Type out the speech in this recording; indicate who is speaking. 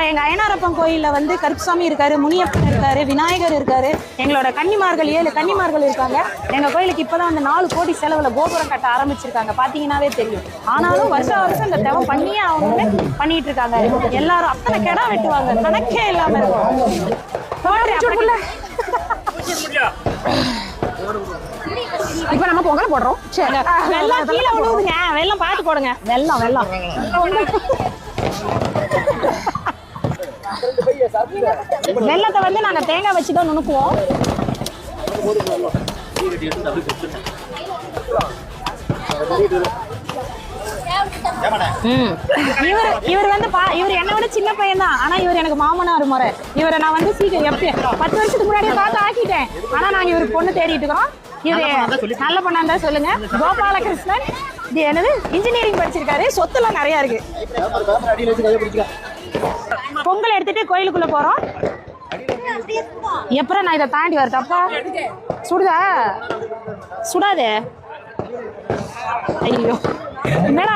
Speaker 1: எங்கள் அய்யனாரப்பன் கோயிலில் வந்து கருப்புசாமி இருக்காரு, முனியப்பன் இருக்காரு, விநாயகர் இருக்காரு, எங்களோட கன்னிமார்கள் 7 கன்னிமார்கள் இருக்காங்க. எங்கள் கோயிலுக்கு இப்போ தான் வந்து 4 கோடி செலவில் கோபுரம் கட்ட ஆரம்பிச்சிருக்காங்க, பார்த்தீங்கன்னாவே தெரியும். ஆனாலும் வருஷம் வருஷம் இந்த தேவை பண்ணியே அவங்களே பண்ணிட்டு இருக்காங்க. எல்லாரும் அத்தனை கெடா வெட்டுவாங்க, கணக்கே இல்லாம இருக்கும்.
Speaker 2: இப்ப நம்ம பொங்கல் போடுறோம்.
Speaker 1: வெள்ளம் கீழே விழுவுதுங்க, வெள்ளம் பார்த்து போடுங்க. வெள்ளம் வெள்ளத்தை வந்து நாங்க தேங்காய் வச்சுதான் நுணுக்குவோம். இவர் வந்து இவர் என்னை விட சின்ன பையன் தான். ஆனா இவர் எனக்கு மாமனார் முறை. இவரை நான் வந்து சீக்கிரம் எப்பயும் 10 வருஷத்துக்கு முன்னாடியே பார்த்து ஆக்கிட்டேன். ஆனா நாங்க இவருக்கு பொண்ணு தேடிட்டு இருக்கிறோம். இவரு நல்ல பொண்ணா இருந்தா சொல்லுங்க. கோபாலகிருஷ்ணன் என்னது இன்ஜினியரிங் படிச்சிருக்காரு, சொத்துலாம் நிறைய இருக்கு. பொங்கல் எடுத்துட்டு கோயிலுக்குள்ள போறோம். எப்பறம் நான் இதை தாண்டி வரட்டப்பா? சுடுதா? சுடாதே. ஐயோ என்னடா